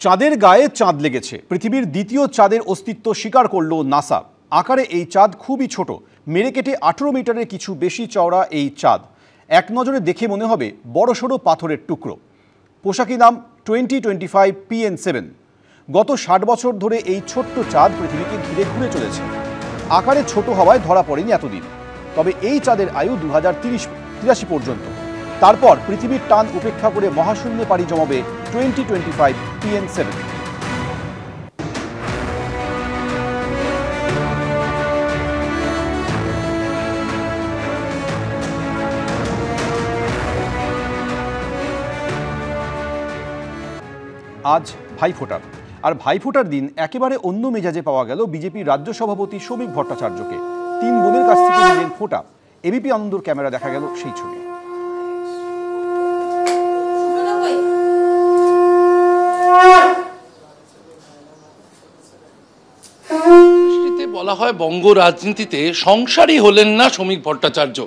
চাঁদের গায়ে চাঁদ লেগেছে। পৃথিবীর দ্বিতীয় চাঁদের অস্তিত্ব স্বীকার করল নাসা। আকারে এই চাঁদ খুবই ছোট, মেরে কেটে 18 মিটারের কিছু বেশি চওড়া এই চাঁদ। এক নজরে দেখে মনে হবে বড়সড় পাথরের টুকরো। পোশাকি নাম 2025 PN7। গত 60 বছর ধরে এই ছোট্ট চাঁদ পৃথিবীকে ঘিরে ঘুরে চলেছে। আকারে ছোট হওয়ায় ধরা পড়েনি এতদিন। তবে এই চাঁদের আয়ু 2083 পর্যন্ত। তারপর পৃথিবীর টান উপেক্ষা করে মহাশূন্যে পাড়ি জমাবে 2025 PN7। আজ ভাইফোঁটা, আর ভাইফোঁটার দিন একেবারে অন্য মেজাজে পাওয়া গেল বিজেপির রাজ্য সভাপতি শ্রমিক ভট্টাচার্যকে। 3 বোনের কাছ থেকে নিলেন ফোঁটা। এবিপি আনন্দর ক্যামেরা দেখা গেল সেই ছবি। বলা হয় বঙ্গ রাজনীতিতে সংসারই হলেন না শ্রমিক ভট্টাচার্য।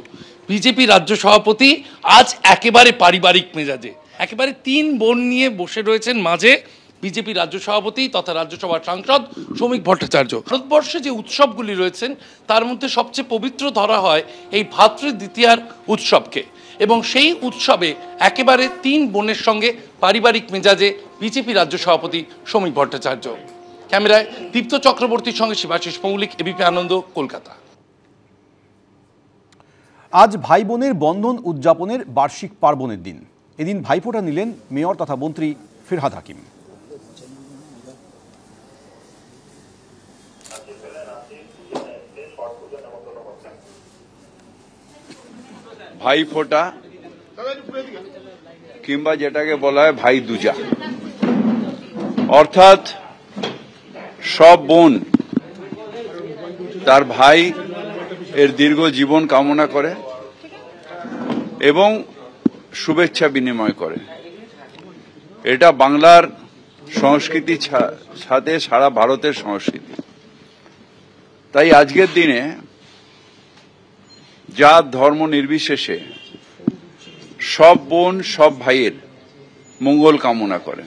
বিজেপি রাজ্য সভাপতি আজ একেবারে পারিবারিক মেজাজে, একেবারে 3 বোন নিয়ে বসে রয়েছেন মাঝে বিজেপি রাজ্য সভাপতি তথা রাজ্যসভার সাংসদ শ্রমিক ভট্টাচার্য। ভারতবর্ষে যে উৎসবগুলি রয়েছেন তার মধ্যে সবচেয়ে পবিত্র ধরা হয় এই ভাতৃদ্বিতীয়ার উৎসবকে, এবং সেই উৎসবে একেবারে 3 বোনের সঙ্গে পারিবারিক মেজাজে বিজেপি রাজ্য সভাপতি শ্রমিক ভট্টাচার্য। ক্যামেরায় দীপ্ত চক্রবর্তীর সঙ্গে শিবাশিস মৌলিক, এবিপি আনন্দ, কলকাতা। আজ ভাই বোনের বন্ধন উদযাপনের বার্ষিক পার্বণের দিন। এদিন ভাইফোঁটা নিলেন মেয়র তথা মন্ত্রী ফিরহাদ হাকিম। ভাইফোঁটা কিংবা যেটাকে বলা হয় ভাই দুজা, অর্থাৎ সব বোন তার ভাই এর দীর্ঘ জীবন কামনা করে এবং শুভেচ্ছা বিনিময় করে। এটা বাংলার সংস্কৃতির সাথে সারা ভারতের সংস্কৃতি। তাই আজকের দিনে জাত ধর্ম নির্বিশেষে সব বোন সব ভাইয়ের মঙ্গল কামনা করে,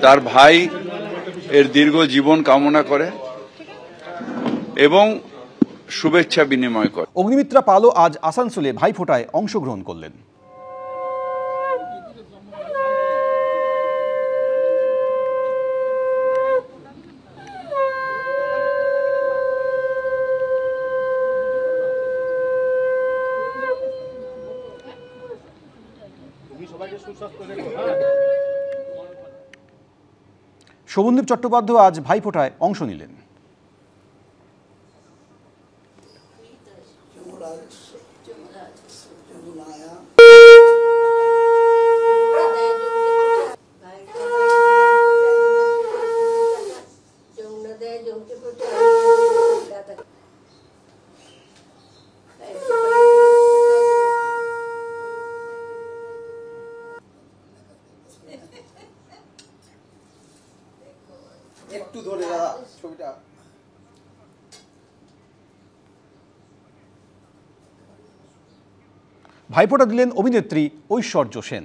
তার ভাই এর দীর্ঘ জীবন কামনা করে এবং শুভেচ্ছা বিনিময় করে। অগ্নিমিত্রা পালও আজ আসানসোলে ভাইফোঁটায় অংশগ্রহণ করলেন। শোভনদীপ চট্টোপাধ্যায় আজ ভাইফোঁটায় অংশ নিলেন। একটু ধরে দাদা ছবিটা। ভাইফোঁটা দিলেন অভিনেত্রী ঐশ্বর্য সেন।